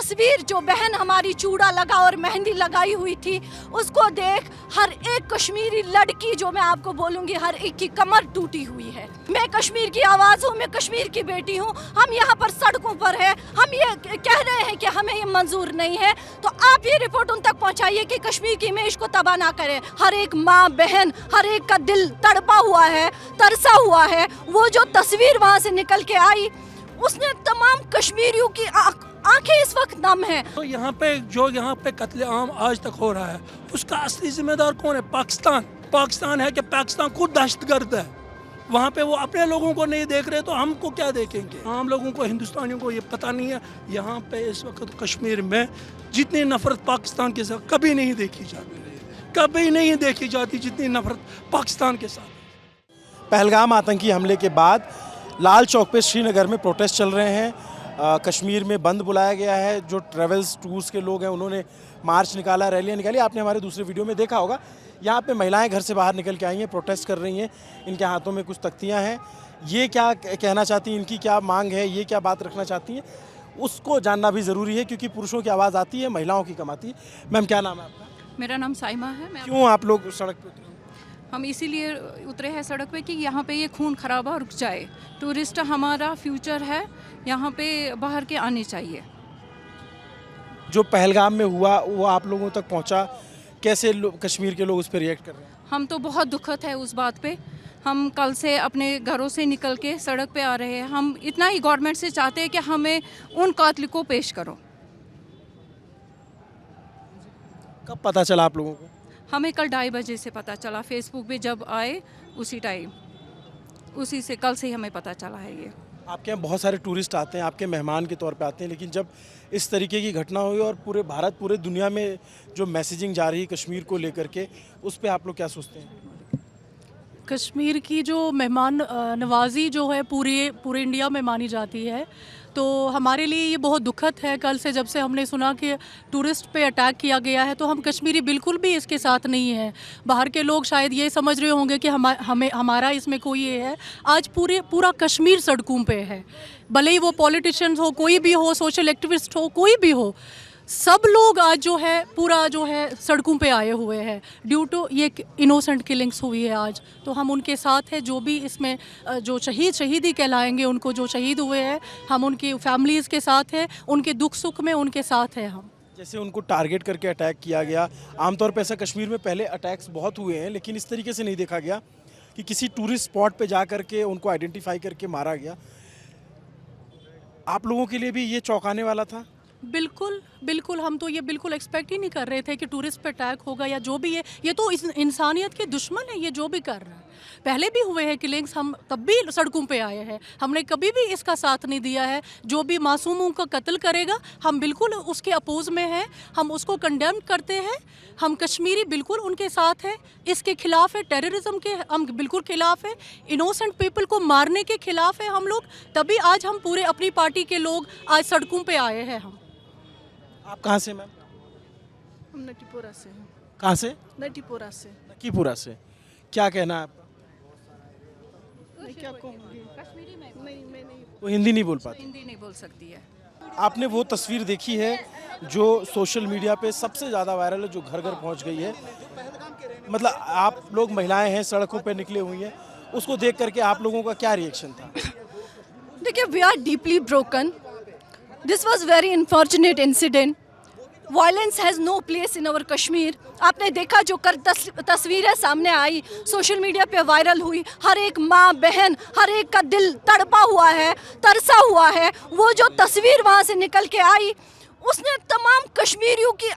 तस्वीर जो बहन हमारी चूड़ा लगा और मेहंदी लगाई हुई थी, उसको देख हर एक कश्मीरी लड़की, जो मैं आपको बोलूँगी, हर एक की कमर टूटी हुई है। मैं कश्मीर की आवाज़ हूँ, मैं कश्मीर की बेटी हूँ। हम यहाँ पर सड़कों पर है, हम ये कह रहे हैं कि हमें ये मंजूर नहीं है। तो आप ये रिपोर्ट उन तक पहुँचाइए कि कश्मीर की इमेज को तबाह ना करें। हर एक माँ बहन, हर एक का दिल तड़पा हुआ है, तरसा हुआ है। वो जो तस्वीर वहाँ से निकल के आई, उसने तमाम कश्मीरियों की आंखें इस वक्त नम है। तो यहाँ पे कत्लेआम आज तक हो रहा है, उसका असली जिम्मेदार कौन है? पाकिस्तान है कि पाकिस्तान खुद दहशतगर्द है। वहाँ पे वो अपने लोगों को नहीं देख रहे तो हमको क्या देखेंगे? आम लोगों को, हिंदुस्तानियों को ये पता नहीं है। यहाँ पे इस वक्त कश्मीर में जितनी नफरत पाकिस्तान के साथ कभी नहीं देखी जाती जितनी नफरत पाकिस्तान के साथ। पहलगाम आतंकी हमले के बाद लाल चौक पे श्रीनगर में प्रोटेस्ट चल रहे हैं। कश्मीर में बंद बुलाया गया है। जो ट्रेवल्स टूर्स के लोग हैं उन्होंने मार्च निकाला, रैलियाँ निकाली। आपने हमारे दूसरे वीडियो में देखा होगा। यहाँ पे महिलाएं घर से बाहर निकल के आई हैं, प्रोटेस्ट कर रही हैं। इनके हाथों में कुछ तख्तियाँ हैं। ये क्या कहना चाहती हैं, इनकी क्या मांग है, ये क्या बात रखना चाहती हैं, उसको जानना भी ज़रूरी है, क्योंकि पुरुषों की आवाज़ आती है, महिलाओं की कम आती है। मैम, क्या नाम है आपका? मेरा नाम साइमा है। क्यों आप लोग सड़क पर उतरे? हम इसीलिए उतरे हैं सड़क पे कि यहाँ पे ये खून खराबा रुक जाए। टूरिस्ट हमारा फ्यूचर है, यहाँ पे बाहर के आने चाहिए। जो पहलगाम में हुआ वो आप लोगों तक पहुँचा, कैसे कश्मीर के लोग उस पर रिएक्ट कर रहे हैं? हम तो बहुत दुखद है उस बात पे। हम कल से अपने घरों से निकल के सड़क पे आ रहे हैं। हम इतना ही गवर्नमेंट से चाहते हैं कि हमें उन कातिल को पेश करो। कब पता चला आप लोगों को? हमें कल 2:30 बजे से पता चला, फेसबुक पे जब आए उसी टाइम, उसी से कल से ही हमें पता चला है। ये आपके यहाँ बहुत सारे टूरिस्ट आते हैं, आपके मेहमान के तौर पे आते हैं, लेकिन जब इस तरीके की घटना हुई और पूरे भारत, पूरे दुनिया में जो मैसेजिंग जा रही है कश्मीर को लेकर के, उस पर आप लोग क्या सोचते हैं? कश्मीर की जो मेहमान नवाजी जो है पूरे इंडिया में मानी जाती है, तो हमारे लिए ये बहुत दुखद है। कल से जब से हमने सुना कि टूरिस्ट पे अटैक किया गया है, तो हम कश्मीरी बिल्कुल भी इसके साथ नहीं हैं। बाहर के लोग शायद ये समझ रहे होंगे कि हमारा इसमें कोई ये है। आज पूरा कश्मीर सड़कों पे है, भले ही वो पॉलिटिशियंस हो, कोई भी हो, सोशल एक्टिविस्ट हो, कोई भी हो, सब लोग आज जो है पूरा जो है सड़कों पे आए हुए हैं ड्यू टू ये इनोसेंट किलिंग्स हुई है आज। तो हम उनके साथ हैं, जो भी इसमें जो शहीदी कहलाएंगे, उनको जो शहीद हुए हैं, हम उनकी फैमिलीज़ के साथ हैं, उनके दुख सुख में उनके साथ हैं हम। जैसे उनको टारगेट करके अटैक किया गया, आमतौर पर ऐसा कश्मीर में पहले अटैक्स बहुत हुए हैं, लेकिन इस तरीके से नहीं देखा गया कि किसी टूरिस्ट स्पॉट पे जा करके उनको आइडेंटिफाई करके मारा गया। आप लोगों के लिए भी ये चौंकाने वाला था? बिल्कुल, हम तो ये बिल्कुल एक्सपेक्ट ही नहीं कर रहे थे कि टूरिस्ट पे अटैक होगा या जो भी है। ये तो इंसानियत के दुश्मन है, ये जो भी कर रहा है। पहले भी हुए हैं किलिंग्स, हम तब भी सड़कों पे आए हैं, हमने कभी भी इसका साथ नहीं दिया है। जो भी मासूमों का कत्ल करेगा, हम बिल्कुल उसके अपोज में हैं, हम उसको कंडेम करते हैं। हम कश्मीरी बिल्कुल उनके साथ हैं, इसके खिलाफ है, टेररिज्म के हम बिल्कुल खिलाफ है, इनोसेंट पीपल को मारने के खिलाफ है हम लोग। तभी आज हम पूरे अपनी पार्टी के लोग आज सड़कों पे आए हैं। हम आप कहाँ से मैम? हम नटीपुरा से हैं। कहाँ से? नटीपुरा से। नकीपुरा से। क्या कहना है आपका? मैं क्या कहूँगी, कश्मीरी में नहीं, मैं नहीं, वो हिंदी नहीं बोल पाती? हिंदी नहीं बोल सकती है। आपने वो तस्वीर देखी है जो सोशल मीडिया पे सबसे ज़्यादा वायरल है, जो घर घर पहुंच गई है। मतलब आप लोग महिलाएं हैं, सड़कों पे निकले हुई हैं, उसको देख करके आप लोगों का क्या रिएक्शन था? देखिए, we are deeply broken. This was very unfortunate incident. Violence has no place in our Kashmir. आपने देखा जो तस्वीरें सामने आई, सोशल मीडिया पे वायरल हुई, हर एक माँ बहन, हर एक का दिल तड़पा हुआ है, तरसा हुआ है। वो जो तस्वीर वहाँ से निकल के आई, उसने तमाम कश्मीरियों की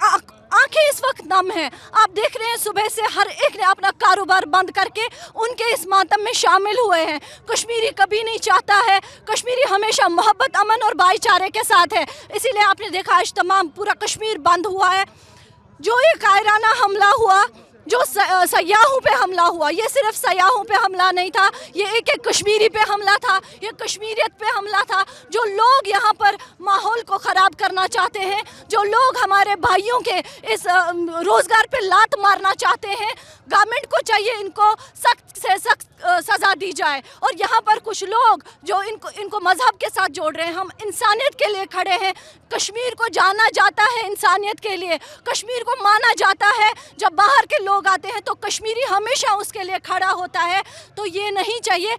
आंखें इस वक्त नम हैं। आप देख रहे हैं, सुबह से हर एक ने अपना कारोबार बंद करके उनके इस मातम में शामिल हुए हैं। कश्मीरी कभी नहीं चाहता है, कश्मीरी हमेशा मोहब्बत, अमन और भाईचारे के साथ है। इसीलिए आपने देखा आज तमाम पूरा कश्मीर बंद हुआ है। जो ये कायराना हमला हुआ, जो सयाहों पे हमला हुआ, ये सिर्फ सयाहों पे हमला नहीं था, ये एक कश्मीरी पे हमला था, ये कश्मीरियत पे हमला था। जो लोग यहाँ पर माहौल को ख़राब करना चाहते हैं, जो लोग हमारे भाइयों के इस रोज़गार पे लात मारना चाहते हैं, गवर्नमेंट को चाहिए इनको सख्त से सख्त सज़ा दी जाए। और यहाँ पर कुछ लोग जो इनको मज़हब के साथ जोड़ रहे हैं, हम इंसानियत के लिए खड़े हैं। कश्मीर को जाना जाता है इंसानियत के लिए, कश्मीर को माना जाता है। जब बाहर के लोग आते हैं तो कश्मीरी हमेशा उसके लिए खड़ा होता है। तो ये नहीं चाहिए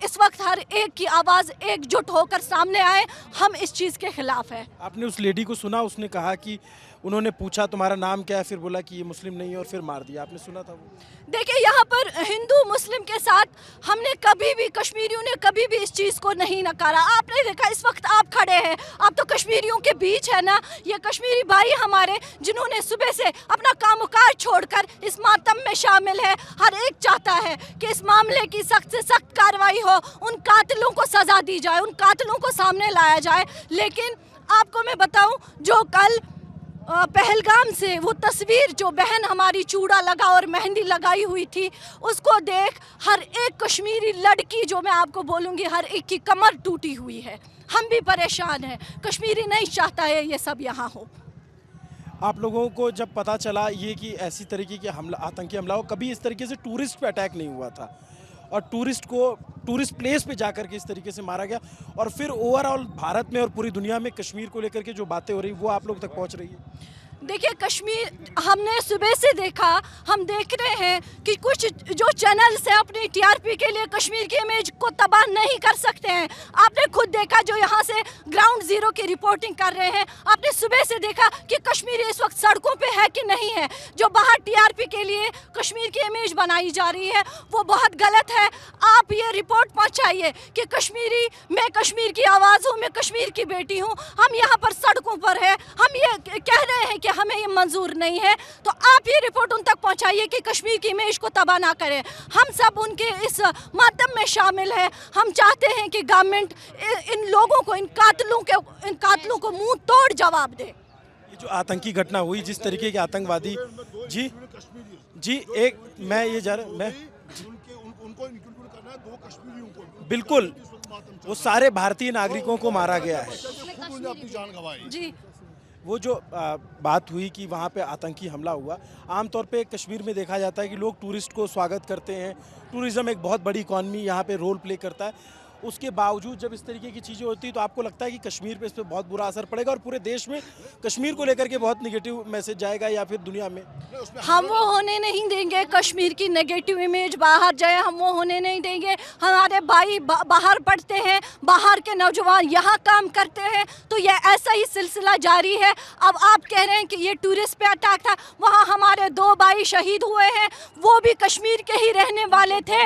इस वक्त हर एक की आवाज़ एकजुट होकर सामने आए। हम इस चीज़ के खिलाफ है। आपने उस लेडी को सुना, उसने कहा कि उन्होंने पूछा तुम्हारा नाम क्या है, फिर बोला कि ये मुस्लिम नहीं है और फिर मार दिया, आपने सुना था वो? देखिए, यहाँ पर हिंदू मुस्लिम के साथ हमने कभी भी, कश्मीरियों ने कभी भी इस चीज़ को नहीं नकारा। आपने देखा इस वक्त आप खड़े हैं, आप तो कश्मीरियों के बीच है ना। ये कश्मीरी भाई हमारे जिन्होंने सुबह से अपना कामकाज छोड़कर इस मातम में शामिल है। हर एक चाहता है कि इस मामले की सख्त से सख्त कार्रवाई हो, उन कातिलों को सज़ा दी जाए, उन कातिलों को सामने लाया जाए। लेकिन आपको मैं बताऊं, जो कल पहलगाम से वो तस्वीर, जो बहन हमारी चूड़ा लगा और मेहंदी लगाई हुई थी, उसको देख हर एक कश्मीरी लड़की, जो मैं आपको बोलूँगी, हर एक की कमर टूटी हुई है। हम भी परेशान हैं, कश्मीरी नहीं चाहता है ये सब यहाँ हो। आप लोगों को जब पता चला ये कि ऐसी तरीके के हमला, आतंकी हमला हो, कभी इस तरीके से टूरिस्ट पे अटैक नहीं हुआ था और टूरिस्ट प्लेस पे जाकर के इस तरीके से मारा गया, और फिर ओवरऑल भारत में और पूरी दुनिया में कश्मीर को लेकर के जो बातें हो रही वो आप लोग तक पहुंच रही है? देखिए, कश्मीर हमने सुबह से देखा, हम देख रहे हैं कि कुछ जो चैनल्स हैं अपनी टीआरपी के लिए कश्मीर की इमेज को तबाह नहीं कर सकते हैं। आपने खुद देखा जो यहाँ से ग्राउंड जीरो की रिपोर्टिंग कर रहे हैं, आपने सुबह से देखा कि कश्मीर इस वक्त सड़कों पे है कि नहीं है। जो बाहर टीआरपी के लिए कश्मीर की इमेज बनाई जा रही है वो बहुत गलत है। आप ये रिपोर्ट पहुँचाइए कि कश्मीरी, मैं कश्मीर की आवाज़ हूँ, मैं कश्मीर की बेटी हूँ, हम यहाँ पर सड़कों पर है, हम ये कह रहे हैं कि हमें ये मंजूर नहीं है। तो आप ये रिपोर्ट उन तक पहुंचाइए कि कश्मीर की इमेज को तबाह ना करें। हम सब उनके इस मातम में शामिल हैं। हम चाहते हैं कि गवर्नमेंट इन लोगों को, इन कातिलों को मुंह तोड़ जवाब दे। ये जो आतंकी घटना हुई, जिस तरीके के आतंकवादी, जी एक मैं ये जा रहा, मैं बिल्कुल, वो सारे भारतीय नागरिकों को मारा गया है। जी, वो जो बात हुई कि वहाँ पे आतंकी हमला हुआ, आमतौर पे कश्मीर में देखा जाता है कि लोग टूरिस्ट को स्वागत करते हैं। टूरिज़्म एक बहुत बड़ी इकॉनमी यहाँ पे रोल प्ले करता है। उसके बावजूद जब इस तरीके की चीज़ें होती हैं तो आपको लगता है कि कश्मीर पे इस पर बहुत बुरा असर पड़ेगा और पूरे देश में कश्मीर को लेकर के बहुत निगेटिव मैसेज जाएगा, या फिर दुनिया में? हम वो होने नहीं देंगे। कश्मीर की नेगेटिव इमेज बाहर जाए, हम वो होने नहीं देंगे। हमारे भाई बाहर पढ़ते हैं, बाहर के नौजवान यहाँ काम करते हैं, तो ये ऐसा ही सिलसिला जारी है। अब आप कह रहे हैं कि ये टूरिस्ट पे अटैक था, वहाँ हमारे 2 भाई शहीद हुए हैं, वो भी कश्मीर के ही रहने वाले थे।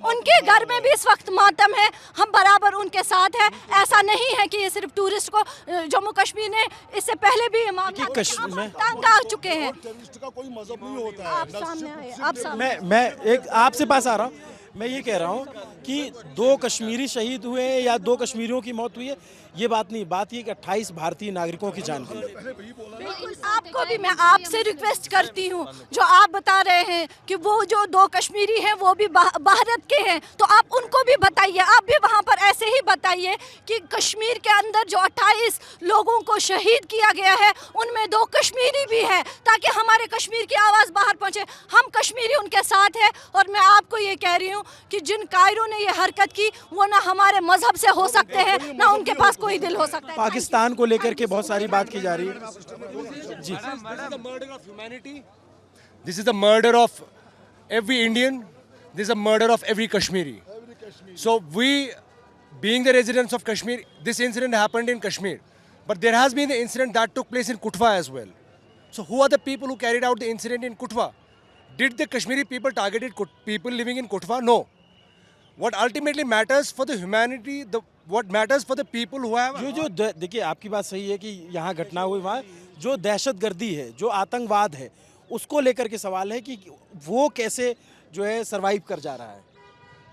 उनके घर में भी इस वक्त मातम है, हम बराबर उनके साथ हैं। ऐसा नहीं है कि ये सिर्फ टूरिस्ट को, जम्मू कश्मीर ने इससे पहले भी तंग आ चुके हैं। का कोई मजहब नहीं होता है। आप सामने आए, आप सामने। मैं एक आपसे पास आ रहा हूँ। मैं ये कह रहा हूँ कि 2 कश्मीरी शहीद हुए हैं या 2 कश्मीरियों की मौत हुई है, ये बात नहीं। बात ये कि 28 भारतीय नागरिकों की जान गई। बिल्कुल, आपको भी मैं आपसे रिक्वेस्ट करती हूँ, जो आप बता रहे हैं कि वो जो 2 कश्मीरी हैं वो भी भारत के हैं, तो आप उनको भी बताइए। आप भी वहाँ पर ऐसे ही बताइए कि कश्मीर के अंदर जो 28 लोगों को शहीद किया गया है उनमें 2 कश्मीरी भी हैं, ताकि हमारे कश्मीर की आवाज़ बाहर पहुँचे। हम कश्मीरी उनके साथ हैं। और मैं आपको ये कह रही हूँ कि जिन कायरों ने ये हरकत की वो ना हमारे मजहब से हो सकते हैं, ना उनके पास कोई दिल हो सकता है। पाकिस्तान को लेकर के बहुत सारी बात की जा रही है। जी, This is the murder of every Indian. This is the murder of every Kashmiri. So we, being the residents of Kashmir, this incident happened in Kashmir. But there has been the incident that took place in Kutwa as well. So who are the people who carried out the incident in Kutwa? Did the Kashmiri people targeted people living in Kutwa? No. What ultimately matters for the humanity, what matters for the people who have... जो देखिए, आपकी बात सही है कि यहाँ घटना हुई, वहाँ जो दहशतगर्दी है, जो आतंकवाद है, उसको लेकर के सवाल है कि वो कैसे जो है सरवाइव कर जा रहा है।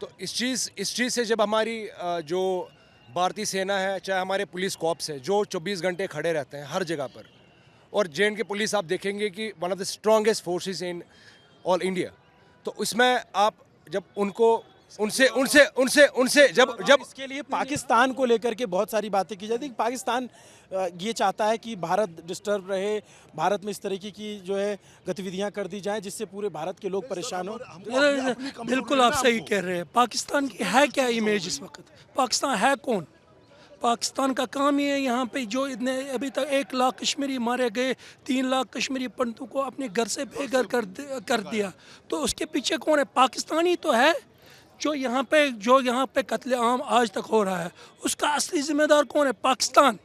तो इस चीज़ से जब हमारी जो भारतीय सेना है, चाहे हमारे पुलिस कॉप्स है, जो 24 घंटे खड़े रहते हैं हर जगह पर, और जे.एंड.के पुलिस आप देखेंगे कि one of the strongest forces in all India, तो इसमें आप जब उनको उनसे उनसे उनसे उनसे जब इसके लिए पाकिस्तान को लेकर के बहुत सारी बातें की जाती है। पाकिस्तान ये चाहता है कि भारत डिस्टर्ब रहे, भारत में इस तरीके की जो है गतिविधियां कर दी जाएं जिससे पूरे भारत के लोग परेशान हो। बिल्कुल आप सही कह रहे हैं। पाकिस्तान की है क्या इमेज इस वक्त? पाकिस्तान है कौन? पाकिस्तान का काम ही है यहाँ पे जो इतने अभी तक 1 लाख कश्मीरी मारे गए, 3 लाख कश्मीरी पंडितों को अपने घर से बेघर कर दिया, तो उसके पीछे कौन है? पाकिस्तानी तो है। जो यहाँ पे कत्लेआम आज तक हो रहा है उसका असली जिम्मेदार कौन है? पाकिस्तान,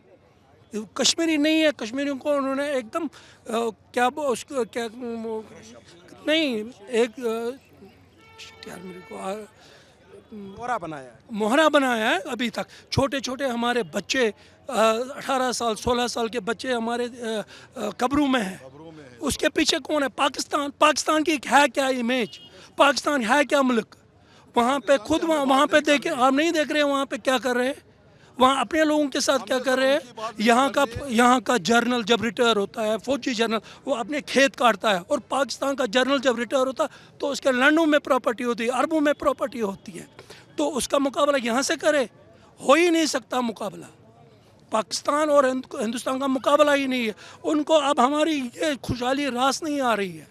कश्मीरी नहीं है। कश्मीरियों को उन्होंने एकदम नहीं एक यार मेरे को मोहरा बनाया है। अभी तक छोटे छोटे हमारे बच्चे 18 साल 16 साल के बच्चे हमारे कब्रों में हैं। उसके पीछे कौन है? पाकिस्तान की है क्या इमेज? पाकिस्तान है क्या मुल्क? वहाँ पे खुद वहाँ पे देखे, आप नहीं देख रहे हैं वहाँ पे क्या कर रहे हैं? वहाँ अपने लोगों के साथ क्या कर रहे हैं? यहाँ का जर्नल जब रिटायर होता है, फौजी जर्नल, वो अपने खेत काटता है, और पाकिस्तान का जर्नल जब रिटायर होता है तो उसके लंडों में प्रॉपर्टी होती है, अरबों में प्रॉपर्टी होती है। तो उसका मुकाबला यहाँ से करे? हो ही नहीं सकता मुकाबला। पाकिस्तान और हिंदुस्तान का मुकाबला ही नहीं है। उनको अब हमारी ये खुशहाली रास नहीं आ रही है।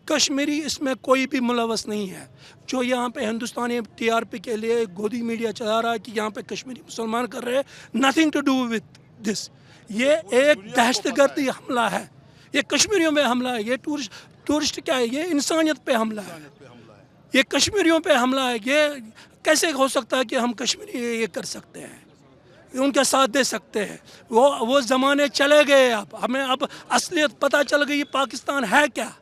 कश्मीरी इसमें कोई भी मुलवस नहीं है। जो यहाँ पे हिंदुस्तानी टीआरपी के लिए गोदी मीडिया चला रहा है कि यहाँ पे कश्मीरी मुसलमान कर रहे हैं, nothing to do with this. ये एक दहशतगर्दी हमला है, ये कश्मीरियों पे हमला है। ये टूरिस्ट क्या है? ये इंसानियत पे हमला है, ये कश्मीरियों पे हमला है। ये कैसे हो सकता है कि हम कश्मीरी ये कर सकते हैं, उनका साथ दे सकते हैं? वो ज़माने चले गए। अब हमें अब असलियत पता चल गई पाकिस्तान है क्या।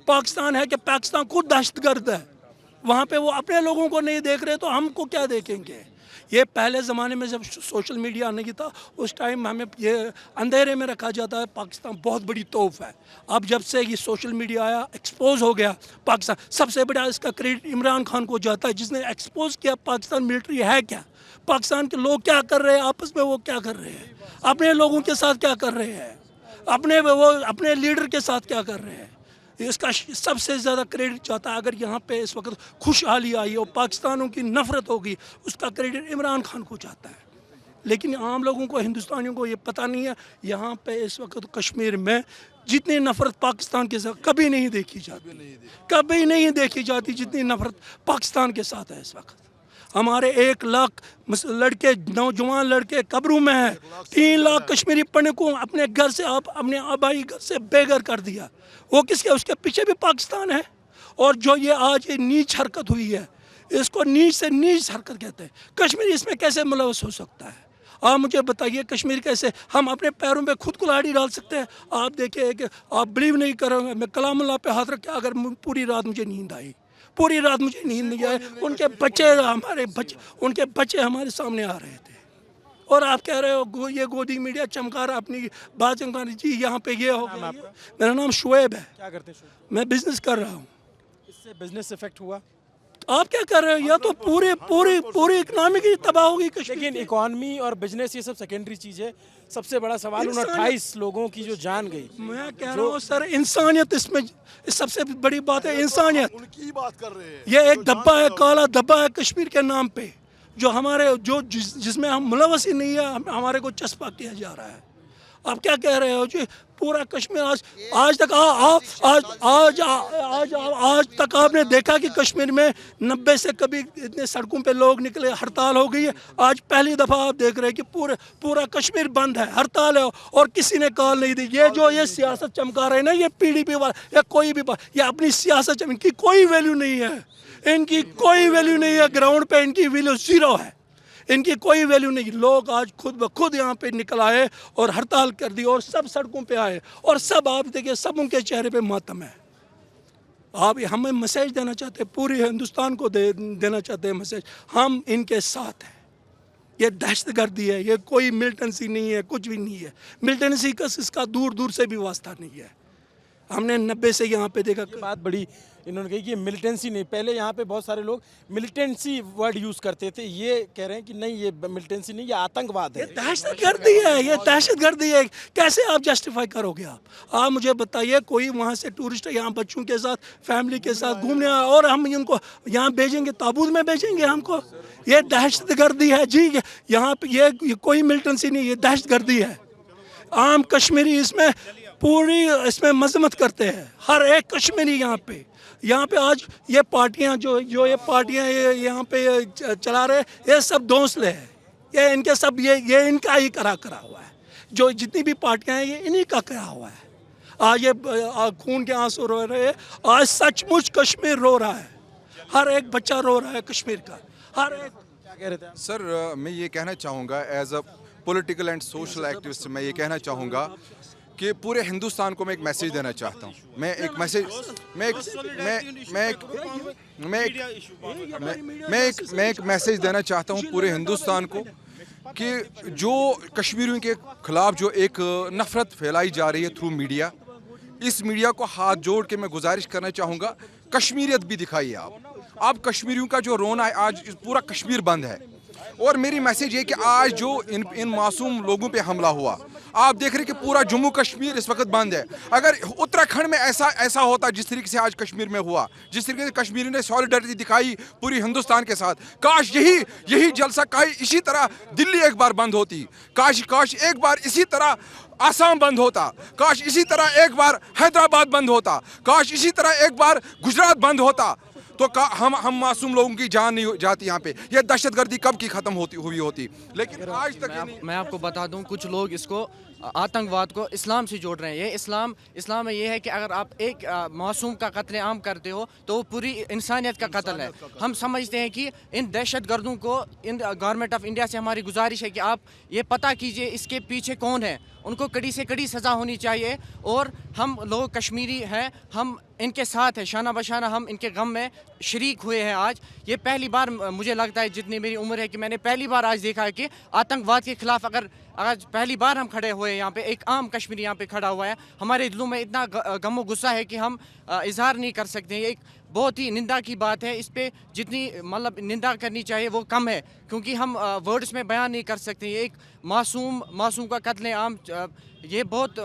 पाकिस्तान है कि पाकिस्तान खुद दहशतगर्द है। वहाँ पे वो अपने लोगों को नहीं देख रहे तो हमको क्या देखेंगे? ये पहले ज़माने में जब सोशल मीडिया नहीं था उस टाइम हमें ये अंधेरे में रखा जाता है पाकिस्तान बहुत बड़ी तोहफ़ है। अब जब से ये सोशल मीडिया आया, एक्सपोज हो गया पाकिस्तान, सबसे बड़ा इसका क्रेडिट इमरान खान को जाता है जिसने एक्सपोज किया पाकिस्तान मिलिट्री है क्या। पाकिस्तान के लोग क्या कर रहे हैं आपस में, वो क्या कर रहे हैं, अपने लोगों के साथ क्या कर रहे हैं, अपने लीडर के साथ क्या कर रहे हैं। इसका सबसे ज़्यादा क्रेडिट चाहता है। अगर यहाँ पे इस वक्त खुशहाली आई और पाकिस्तानों की नफ़रत होगी, उसका क्रेडिट इमरान खान को जाता है। लेकिन आम लोगों को, हिंदुस्तानियों को ये पता नहीं है यहाँ पे इस वक्त कश्मीर में जितनी नफ़रत पाकिस्तान के साथ कभी नहीं देखी जाती, कभी नहीं देखी जाती जितनी नफ़रत पाकिस्तान के साथ है इस वक्त। हमारे 1 लाख लड़के, नौजवान लड़के कब्रों में हैं। 3 लाख कश्मीरी पंडित को अपने घर से, अपने आबाई घर से बेघर कर दिया। वो किसके? उसके पीछे भी पाकिस्तान है। और जो ये आज ये नीच हरकत हुई है, इसको नीच से नीच हरकत कहते हैं। कश्मीर इसमें कैसे मुलवस हो सकता है? आप मुझे बताइए, कश्मीर कैसे हम अपने पैरों पे खुद कुल्हाड़ी डाल सकते हैं? आप देखिए कि आप बिलीव नहीं करोगे, मैं कलामुल्लाह पे हाथ रख के, अगर पूरी रात मुझे नींद आई, पूरी रात मुझे नींद नहीं आई, उनके बच्चे हमारे सामने आ रहे थे, और आप कह रहे हो ये गोदी मीडिया चमका रहा अपनी बात चमका रही। जी यहाँ पे ये हो गया। मेरा नाम शुएब है। क्या करते हैं? मैं बिजनेस कर रहा हूँ। इससे बिजनेस इफेक्ट हुआ? आप क्या कर रहे हो? या तो पूरी इकोनॉमी की तबाह होगी कश्मीर। लेकिन इकोनॉमी और बिजनेस ये सब सेकेंडरी चीज़ है। सबसे बड़ा सवाल उन 28 लोगों की जो जान गई। मैं कह रहा हूँ सर, इंसानियत इसमें सबसे बड़ी बात है। इंसानियत, उनकी बात कर रहे हैं। ये एक धब्बा है, काला धब्बा है कश्मीर के नाम पे, जो हमारे जिसमें हम मुलवस ही नहीं है, हमारे को चस्पा किया जा रहा है। आप क्या कह रहे हो जी? पूरा कश्मीर आज तक आपने देखा कि कश्मीर में 90 से कभी इतने सड़कों पे लोग निकले, हड़ताल हो गई है। आज पहली दफ़ा आप देख रहे हैं कि पूरा कश्मीर बंद है, हड़ताल है, और किसी ने कॉल नहीं दी। ये सियासत चमका रहे हैं ना, ये PDP वाला या कोई भी ये अपनी सियासत, इनकी कोई वैल्यू नहीं है, इनकी कोई वैल्यू नहीं है। ग्राउंड पे इनकी वैल्यू ज़ीरो है, इनकी कोई वैल्यू नहीं। लोग आज खुद ब खुद यहाँ पे निकल आए और हड़ताल कर दी, और सब सड़कों पे आए, और सब आप देखिए सब उनके चेहरे पे मातम है। आप हमें मैसेज देना चाहते हैं, पूरे हिंदुस्तान को देना चाहते हैं मैसेज, हम इनके साथ हैं। ये दहशतगर्दी है, ये कोई मिलिटेंसी नहीं है, कुछ भी नहीं है। मिलिटेंसी का इसका दूर दूर से भी वास्ता नहीं है। हमने 90 से यहाँ पे देखा। बात बड़ी इन्होंने कही कि ये मिलिटेंसी नहीं, पहले यहाँ पे बहुत सारे लोग मिलिटेंसी वर्ड यूज़ करते थे, ये कह रहे हैं कि नहीं ये मिलिटेंसी नहीं, ये आतंकवाद है। दहशतगर्दी है, ये दहशतगर्दी है। कैसे आप जस्टिफाई करोगे? आप मुझे बताइए, कोई वहाँ से टूरिस्ट यहाँ बच्चों के साथ फैमिली के साथ घूमने आए और हम इनको यहाँ भेजेंगे, ताबूत में भेजेंगे हमको? ये दहशतगर्दी है जी। यहाँ पे ये कोई मिलिटेंसी नहीं, ये दहशतगर्दी है। आम कश्मीरी इसमें पूरी इसमें मजम्मत करते हैं, हर एक कश्मीरी यहाँ पे आज ये पार्टियाँ जो ये पार्टियाँ ये यहाँ पे चला रहे, ये सब दोंसले हैं। ये इनके सब ये इनका ही करा हुआ है। जो जितनी भी पार्टियाँ हैं ये इन्हीं का करा हुआ है। आज ये खून के आंसू रो रहे हैं। आज सचमुच कश्मीर रो रहा है, हर एक बच्चा रो रहा है कश्मीर का, हर एक। क्या कह रहे थे आप? सर मैं ये कहना चाहूँगा as a political and social activist, मैं ये कहना चाहूँगा कि पूरे हिंदुस्तान को मैं एक मैसेज देना चाहता हूँ। मैं एक मैसेज देना चाहता हूँ पूरे हिंदुस्तान को कि जो कश्मीरियों के खिलाफ जो एक नफरत फैलाई जा रही है थ्रू मीडिया, इस मीडिया को हाथ जोड़ के मैं गुजारिश करना चाहूँगा, कश्मीरियत भी दिखाइए आप कश्मीरियों का जो रोना है, आज पूरा कश्मीर बंद है। और मेरी मैसेज ये कि आज जो इन मासूम लोगों पे हमला हुआ, आप देख रहे हैं कि पूरा जम्मू कश्मीर इस वक्त बंद है। अगर उत्तराखंड में ऐसा होता जिस तरीके से आज कश्मीर में हुआ, जिस तरीके से कश्मीर ने सॉलिडरिटी दिखाई पूरी हिंदुस्तान के साथ, काश यही जलसा काश इसी तरह दिल्ली एक बार बंद होती, काश एक बार इसी तरह आसाम बंद होता, काश इसी तरह एक बार हैदराबाद बंद होता, काश इसी तरह एक बार गुजरात बंद होता, तो हम मासूम लोगों की जान नहीं जाती यहाँ पे। ये दहशतगर्दी कब की खत्म हुई होती, लेकिन आज तक मैं आपको बता दूं, कुछ लोग इसको आतंकवाद को इस्लाम से जोड़ रहे हैं। ये इस्लाम में ये है कि अगर आप एक मासूम का कत्ल आम करते हो तो वो पूरी इंसानियत का कत्ल है। हम समझते हैं कि इन दहशतगर्दों को, इन गवर्नमेंट ऑफ इंडिया से हमारी गुजारिश है कि आप ये पता कीजिए इसके पीछे कौन है, उनको कड़ी से कड़ी सज़ा होनी चाहिए। और हम लोग कश्मीरी हैं, हम इनके साथ हैं, शाना बशाना हम इनके गम में शरीक हुए हैं। आज ये पहली बार मुझे लगता है, जितनी मेरी उम्र है, कि मैंने पहली बार आज देखा है कि आतंकवाद के खिलाफ अगर आज पहली बार हम खड़े हुए हैं यहाँ पे, एक आम कश्मीरी यहाँ पे खड़ा हुआ है। हमारे दिलों में इतना गम और गुस्सा है कि हम इजहार नहीं कर सकते। एक बहुत ही निंदा की बात है, इस पे जितनी मतलब निंदा करनी चाहिए वो कम है, क्योंकि हम वर्ड्स में बयान नहीं कर सकते। ये एक मासूम का कत्ल आम, ये बहुत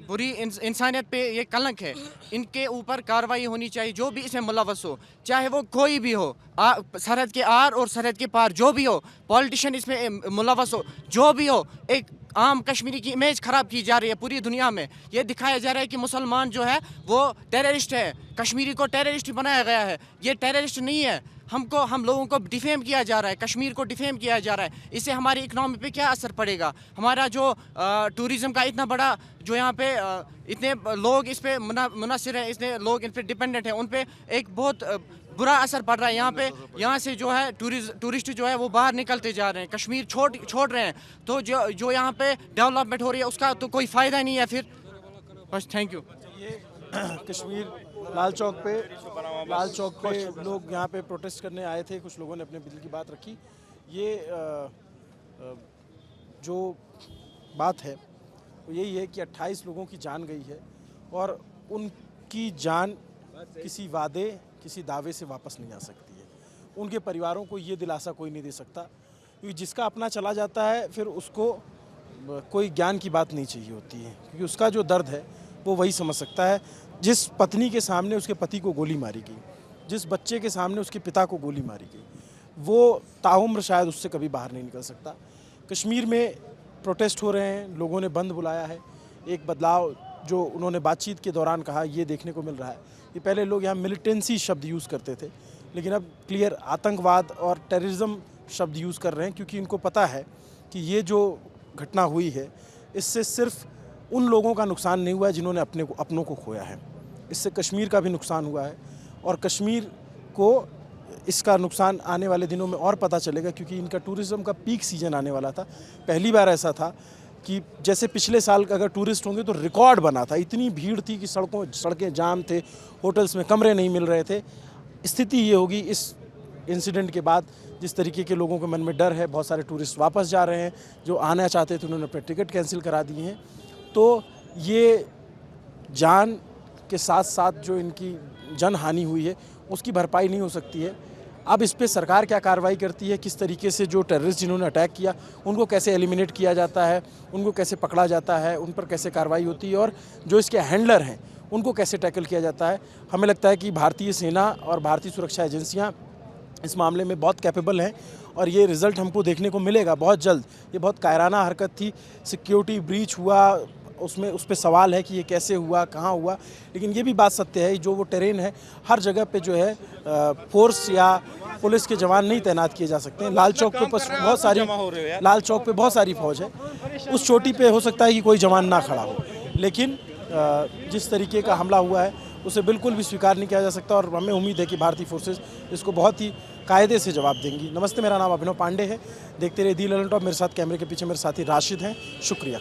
बुरी इंसानियत पे ये कलंक है। इनके ऊपर कार्रवाई होनी चाहिए, जो भी इसमें मुलव्वस हो, चाहे वो कोई भी हो, सरहद के आर और सरहद के पार जो भी हो, पॉलिटिशियन इसमें मुलव्वस हो, जो भी हो। एक आम कश्मीरी की इमेज ख़राब की जा रही है पूरी दुनिया में। ये दिखाया जा रहा है कि मुसलमान जो है वो टेररिस्ट है, कश्मीरी को टेररिस्ट बनाया गया है। ये टेररिस्ट नहीं है। हम लोगों को डिफेम किया जा रहा है, कश्मीर को डिफेम किया जा रहा है। इससे हमारी इकनॉमी पे क्या असर पड़ेगा? हमारा जो टूरिज़्म का इतना बड़ा जो यहाँ पे इतने लोग इस पे मुनसर है, इतने लोग इन पे डिपेंडेंट हैं, उन पे एक बहुत बुरा असर पड़ रहा है। यहाँ से जो है टूरिस्ट जो है वो बाहर निकलते जा रहे हैं, कश्मीर छोड़ रहे हैं। तो जो यहाँ पे डेवलपमेंट हो रही है उसका तो कोई फ़ायदा नहीं है फिर। बस थैंक यू। कश्मीर लाल चौक पे लोग यहाँ पे प्रोटेस्ट करने आए थे, कुछ लोगों ने अपने दिल की बात रखी। ये जो बात है वो यही है कि 28 लोगों की जान गई है और उनकी जान किसी वादे, किसी दावे से वापस नहीं आ सकती है। उनके परिवारों को ये दिलासा कोई नहीं दे सकता, क्योंकि जिसका अपना चला जाता है फिर उसको कोई ज्ञान की बात नहीं चाहिए होती है, क्योंकि उसका जो दर्द है वो वही समझ सकता है। जिस पत्नी के सामने उसके पति को गोली मारी गई, जिस बच्चे के सामने उसके पिता को गोली मारी गई, वो ताउम्र शायद उससे कभी बाहर नहीं निकल सकता। कश्मीर में प्रोटेस्ट हो रहे हैं, लोगों ने बंद बुलाया है। एक बदलाव जो उन्होंने बातचीत के दौरान कहा, ये देखने को मिल रहा है कि पहले लोग यहाँ मिलिटेंसी शब्द यूज़ करते थे, लेकिन अब क्लियर आतंकवाद और टेररिज्म शब्द यूज़ कर रहे हैं, क्योंकि इनको पता है कि ये जो घटना हुई है इससे सिर्फ उन लोगों का नुकसान नहीं हुआ है जिन्होंने अपनों को खोया है, इससे कश्मीर का भी नुकसान हुआ है। और कश्मीर को इसका नुकसान आने वाले दिनों में और पता चलेगा, क्योंकि इनका टूरिज़्म का पीक सीज़न आने वाला था। पहली बार ऐसा था कि जैसे पिछले साल अगर टूरिस्ट होंगे तो रिकॉर्ड बना था, इतनी भीड़ थी कि सड़कें जाम थे, होटल्स में कमरे नहीं मिल रहे थे। स्थिति ये होगी इस इंसिडेंट के बाद, जिस तरीके के लोगों के मन में डर है। बहुत सारे टूरिस्ट वापस जा रहे हैं, जो आना चाहते थे उन्होंने अपने टिकट कैंसिल करा दिए हैं। तो ये जान के साथ साथ जो इनकी जन हानि हुई है उसकी भरपाई नहीं हो सकती है। अब इस पे सरकार क्या कार्रवाई करती है, किस तरीके से जो टेररिस्ट जिन्होंने अटैक किया उनको कैसे एलिमिनेट किया जाता है, उनको कैसे पकड़ा जाता है, उन पर कैसे कार्रवाई होती है और जो इसके हैंडलर हैं उनको कैसे टैकल किया जाता है। हमें लगता है कि भारतीय सेना और भारतीय सुरक्षा एजेंसियां इस मामले में बहुत कैपेबल हैं और ये रिज़ल्ट हमको देखने को मिलेगा बहुत जल्द। ये बहुत कायराना हरकत थी, सिक्योरिटी ब्रीच हुआ, उसमें उस पर सवाल है कि ये कैसे हुआ, कहाँ हुआ, लेकिन ये भी बात सत्य है जो वो टेरेन है हर जगह पे जो है फोर्स या पुलिस के जवान नहीं तैनात किए जा सकते हैं। लाल चौक पे बहुत सारी फौज है, उस चोटी पे हो सकता है कि कोई जवान ना खड़ा हो, लेकिन जिस तरीके का हमला हुआ है उसे बिल्कुल भी स्वीकार नहीं किया जा सकता और हमें उम्मीद है कि भारतीय फोर्सेस इसको बहुत ही कायदे से जवाब देंगी। नमस्ते, मेरा नाम अभिनव पांडे है। देखते रहिए दी ललन टॉप। मेरे साथ कैमरे के पीछे मेरे साथी राशिद हैं। शुक्रिया।